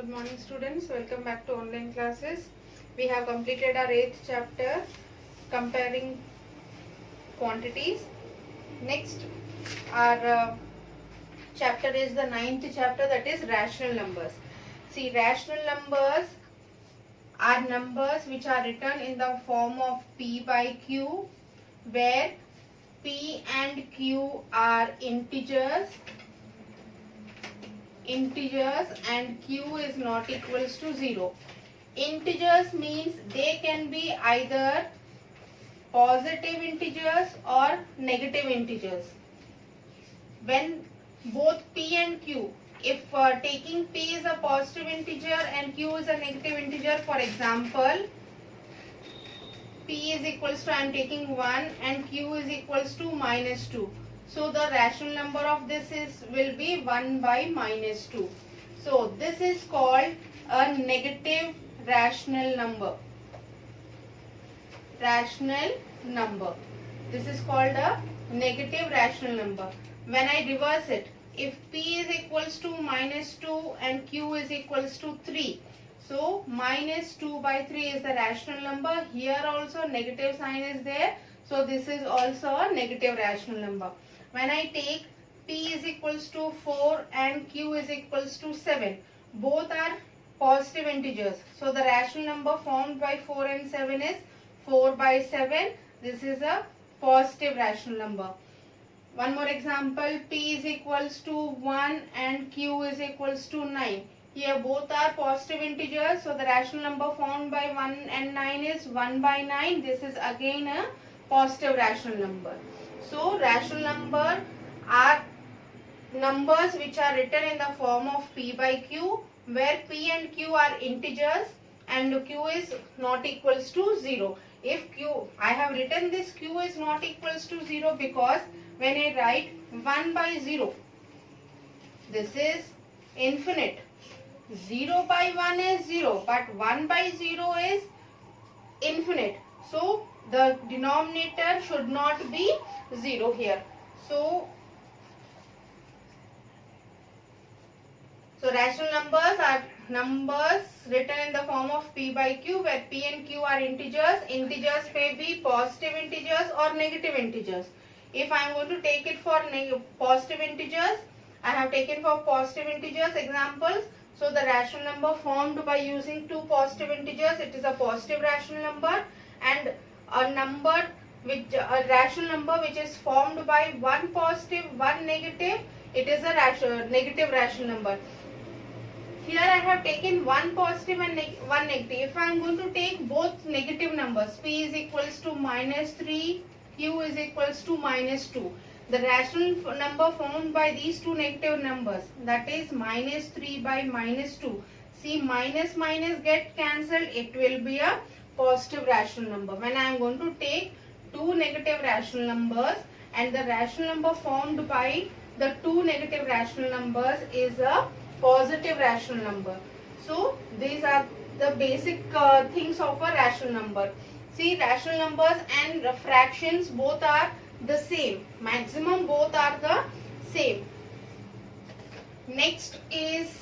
Good morning students, welcome back to online classes. We have completed our 8th chapter, comparing quantities. Next our chapter is the 9th chapter, that is rational numbers. See, rational numbers are numbers which are written in the form of P by Q, where P and Q are integers and Q is not equals to 0. Integers means they can be either positive integers or negative integers. When both P and Q, if taking P is a positive integer and Q is a negative integer, for example, P is equals to, I am taking 1 and Q is equals to -2. So the rational number of this will be 1 by -2. So this is called a negative rational number. Rational number. This is called a negative rational number. When I reverse it, if P is equals to -2 and Q is equals to 3, so -2 by 3 is the rational number. Here also negative sign is there. So this is also a negative rational number. When I take P is equals to 4 and Q is equals to 7, both are positive integers. So the rational number formed by 4 and 7 is 4 by 7. This is a positive rational number. One more example, P is equals to 1 and Q is equals to 9. Here both are positive integers. So the rational number formed by 1 and 9 is 1 by 9. This is again a positive rational number. So rational number are numbers which are written in the form of P by Q, where P and Q are integers and Q is not equals to 0. If Q, I have written this Q is not equals to 0 because when I write 1 by 0, this is infinite. 0 by 1 is 0, but 1 by 0 is infinite. So the denominator should not be 0 here. So rational numbers are numbers written in the form of P by Q, where P and Q are integers. Integers may be positive integers or negative integers. If I am going to take it for positive integers, I have taken for positive integers examples. So the rational number formed by using two positive integers, it is a positive rational number, and a rational number which is formed by one positive, one negative, it is a negative rational number. Here I have taken one positive and one negative. If I am going to take both negative numbers, P is equals to -3, Q is equals to -2. The rational number formed by these two negative numbers, that is -3 by -2. See, minus get cancelled, it will be a positive rational number. When I am going to take two negative rational numbers and the rational number formed by the two negative rational numbers is a positive rational number. So these are the basic things of a rational number. See, rational numbers and fractions both are the same. Maximum both are the same. Next is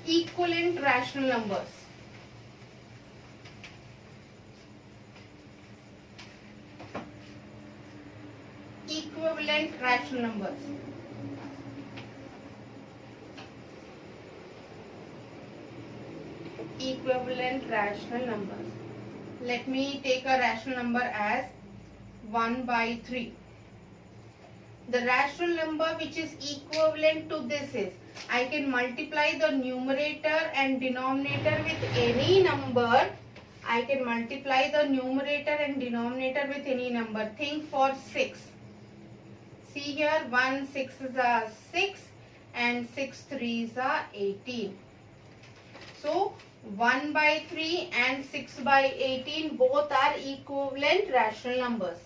equivalent rational numbers. Equivalent rational numbers. Equivalent rational numbers. Let me take a rational number as 1 by 3. The rational number which is equivalent to this is, I can multiply the numerator and denominator with any number. I can multiply the numerator and denominator with any number. Think for 6. See here, 1 6s are 6 and 6 3s are 18. So 1 by 3 and 6 by 18 both are equivalent rational numbers.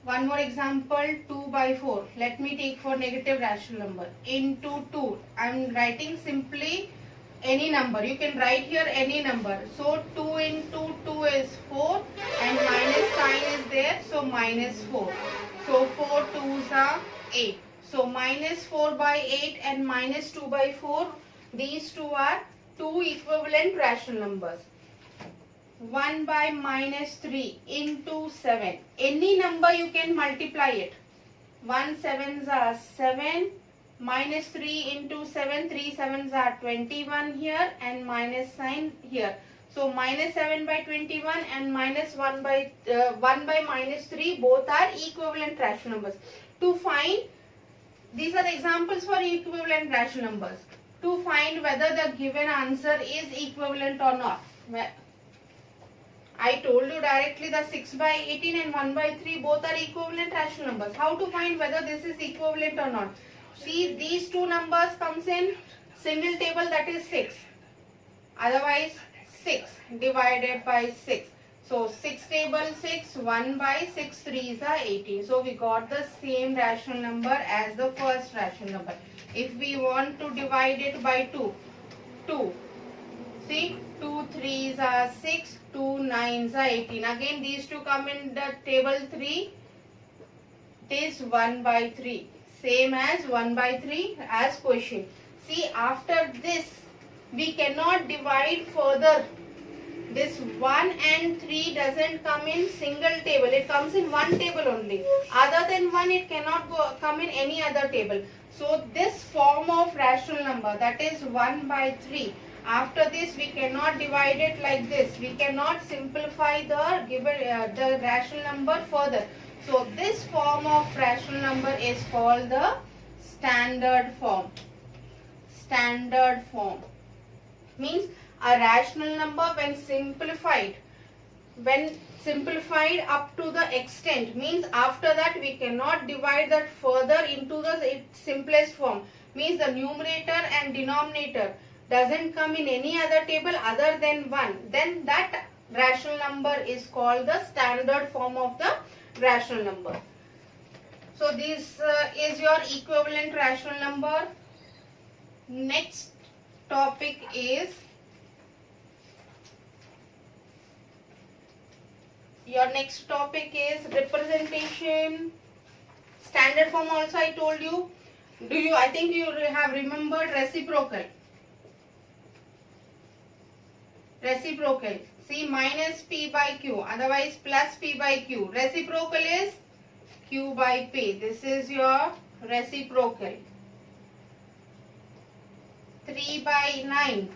One more example, 2 by 4. Let me take for negative rational number. Into 2. I am writing simply any number. You can write here any number. So 2 into 2 is 4 and minus sign is there. So -4. So 4 2s are 8. So -4 by 8 and -2 by 4, these two are two equivalent rational numbers. 1 by minus 3 into 7. Any number you can multiply it. 1 sevens are 7, minus 3 into 7, 3 sevens are 21 here and minus sign here. So minus 7 by 21 and minus 1 by minus 3 both are equivalent rational numbers. To find, these are the examples for equivalent rational numbers. To find whether the given answer is equivalent or not. I told you directly the 6 by 18 and 1 by 3 both are equivalent rational numbers. How to find whether this is equivalent or not? See, these two numbers comes in single table, that is 6. Otherwise 6 divided by 6. So 6 table 6, 1 by 6, 3s are 18. So we got the same rational number as the first rational number. If we want to divide it by 2, 2. See, 2 3s are 6, 2 9s are 18. Again these two come in the table 3. It is 1 by 3. Same as 1 by 3 as question. See, after this we cannot divide further. This 1 and 3 doesn't come in single table. It comes in one table only. Other than 1 it cannot come in any other table. So this form of rational number, that is 1 by 3. After this we cannot divide it like this. We cannot simplify the given the rational number further. So this form of rational number is called the standard form. Standard form means a rational number when simplified up to the extent, means after that we cannot divide that further into the simplest form, means the numerator and denominator doesn't come in any other table other than 1, then that rational number is called the standard form of the rational number. So this is your equivalent rational number. Next topic is representation. Standard form also I told you. I think you have remembered reciprocal. Reciprocal. See, minus P by Q, otherwise plus P by Q. Reciprocal is Q by P. This is your reciprocal. 3 by 9.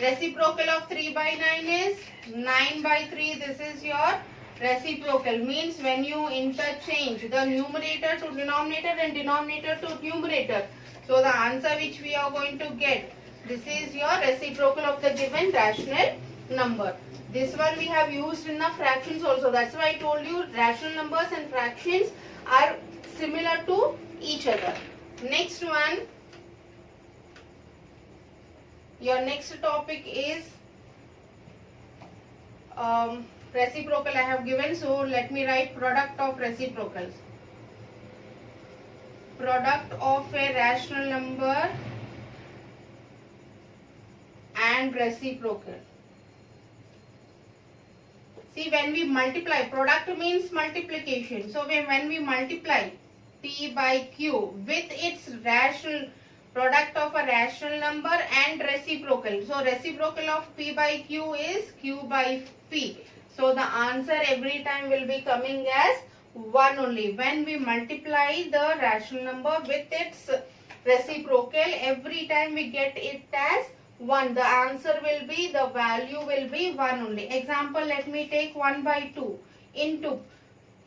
Reciprocal of 3 by 9 is 9 by 3. This is your reciprocal. Means when you interchange the numerator to denominator and denominator to numerator. So the answer which we are going to get, this is your reciprocal of the given rational number. This one we have used in the fractions also. That's why I told you rational numbers and fractions are similar to each other. Next one, your next topic is reciprocal I have given. So let me write product of reciprocals. Product of a rational number and reciprocal. See, when we multiply, product means multiplication. So when we multiply P by Q with its rational product of a rational number and reciprocal. So reciprocal of P by Q is Q by P. So the answer every time will be coming as 1 only. When we multiply the rational number with its reciprocal, every time we get it as 1. The answer will be, the value will be 1 only. Example, let me take 1 by 2 into,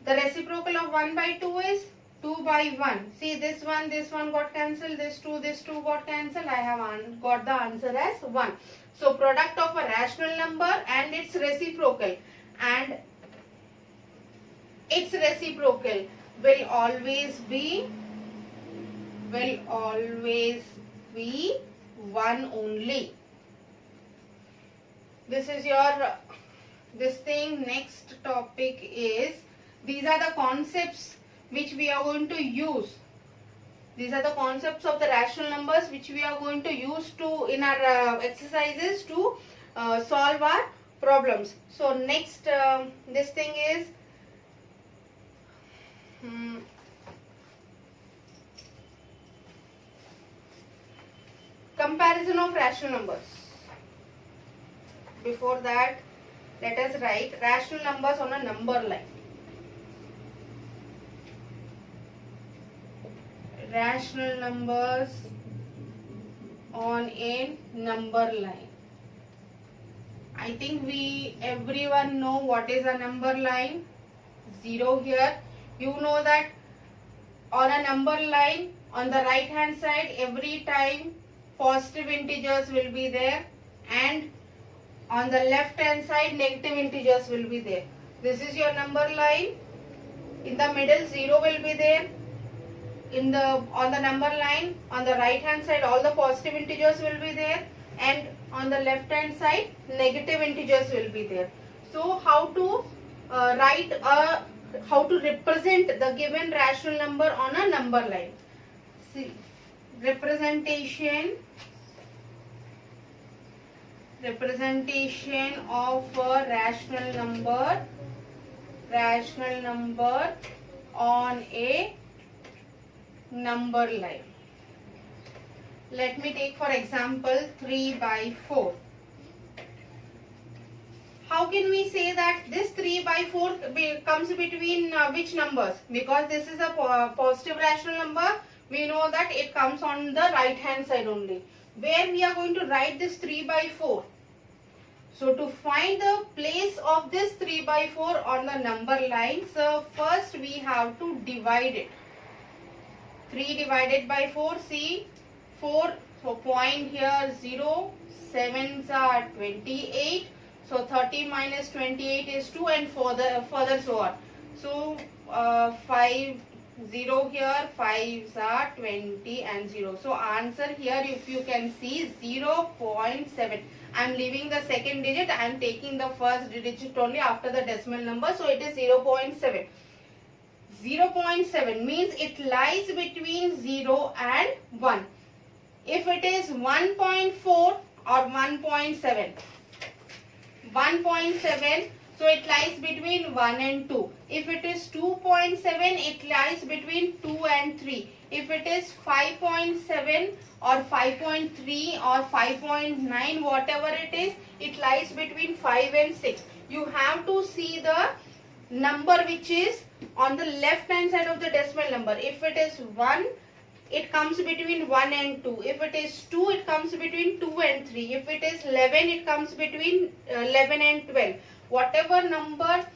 the reciprocal of 1 by 2 is 2 by 1. See, this one got cancelled, this 2 got cancelled. I have got the answer as 1. So product of a rational number and its reciprocal, and its reciprocal will always be 1 only. This is your this thing. Next topic is, these are the concepts which we are going to use. These are the concepts of the rational numbers which we are going to use to in our exercises to solve our problems. So next this thing is comparison of rational numbers. before that, let us write rational numbers on a number line. Rational numbers on a number line. I think everyone know what is a number line. 0 here. You know that on a number line, on the right hand side, every time positive integers will be there, and on the left hand side negative integers will be there. This is your number line. In the middle 0 will be there. On the number line, on the right hand side all the positive integers will be there, and on the left hand side negative integers will be there. So how to how to represent the given rational number on a number line? See, representation of a rational number on a number line. Let me take for example 3 by 4. How can we say that this 3 by 4 comes between which numbers? Because this is a positive rational number, we know that it comes on the right hand side only. Where we are going to write this 3 by 4? So to find the place of this 3 by 4 on the number line, so first we have to divide it. 3 divided by 4, see 4, so point here 0, 7s are 28, so 30 minus 28 is 2, and further so on. So 5, 0 here, 5s are 20 and 0. So answer here, if you can see, 0.7. I am leaving the second digit, I am taking the first digit only after the decimal number, so it is 0.7. 0.7 means it lies between 0 and 1. If it is 1.4 or 1.7, 1.7, so it lies between 1 and 2. If it is 2.7, it lies between 2 and 3. If it is 5.7 or 5.3 or 5.9, whatever it is, it lies between 5 and 6. You have to see the number which is on the left hand side of the decimal number. If it is 1, it comes between 1 and 2. If it is 2, it comes between 2 and 3. If it is 11, it comes between 11 and 12. Whatever number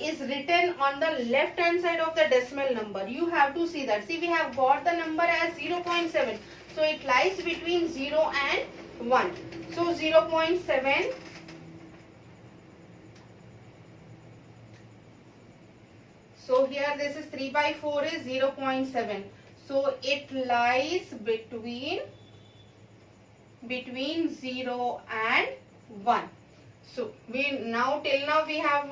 is written on the left hand side of the decimal number, you have to see that. See, we have got the number as 0.7. So it lies between 0 and 1. So 0.7. So here this is 3 by 4 is 0.7. So it lies between 0 and 1. So till now we have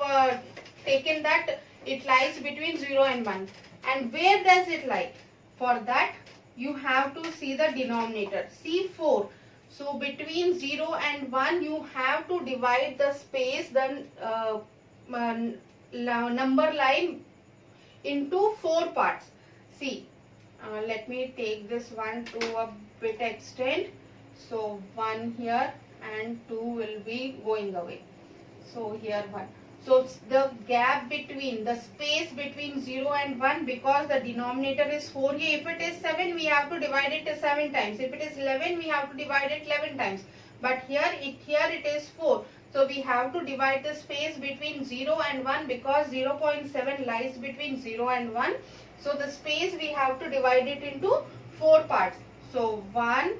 taken that it lies between 0 and 1. And where does it lie? For that you have to see the denominator. See 4. So between 0 and 1 you have to divide the space, the number line, into 4 parts. See, let me take this one to a bit extent. So 1 here and 2 will be going away. So here 1. So the gap between, the space between 0 and 1, because the denominator is 4 here. If it is 7, we have to divide it 7 times. If it is 11, we have to divide it 11 times. But here it is 4. So we have to divide the space between 0 and 1, because 0.7 lies between 0 and 1. So the space we have to divide it into 4 parts. So 1,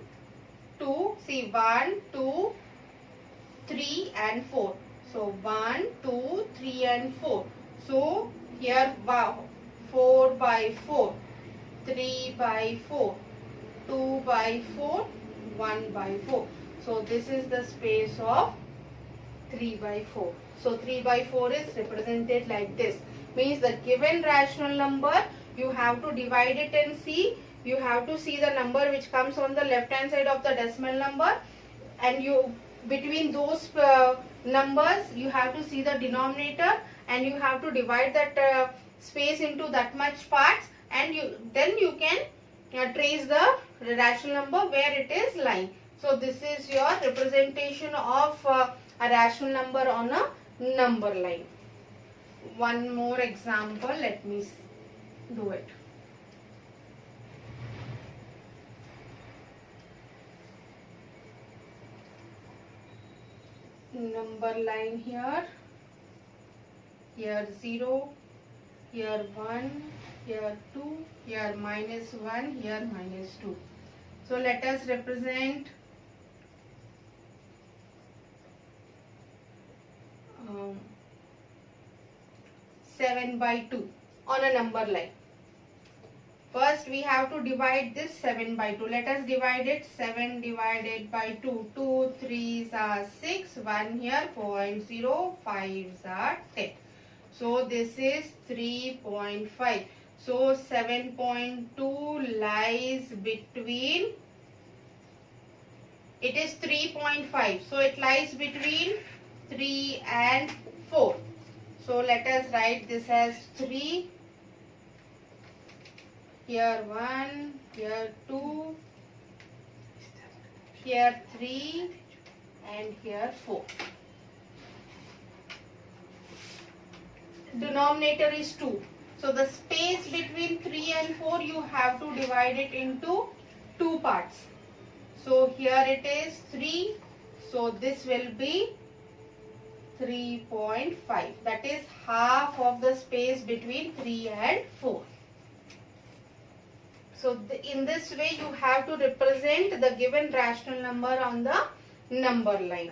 2, see 1, 2, 3 and 4. So 1, 2, 3 and 4. So here 4 by 4, 3 by 4, 2 by 4, 1 by 4. So this is the space of 3 by 4. So 3 by 4 is represented like this. Means the given rational number, you have to divide it and see. You have to see the number which comes on the left hand side of the decimal number, and you between those numbers you have to see the denominator, and you have to divide that space into that much parts, and then you can trace the rational number where it is lying. So this is your representation of a rational number on a number line. One more example, let me do it. Number line here 0, here 1, here 2, here -1, here -2. So let us represent 7 by 2 on a number line. First we have to divide this 7 by 2. Let us divide it. 7 divided by 2. 2 3s are 6. 1 here 0.0. 5s are 10. So this is 3.5. So 7.2 lies between. It is 3.5. So it lies between 3 and 4. So let us write this as 3. Here 1, here 2, here 3 and here 4. Denominator is 2. So the space between 3 and 4 you have to divide it into 2 parts. So here it is 3. So this will be 3.5. That is half of the space between 3 and 4. So in this way you have to represent the given rational number on the number line.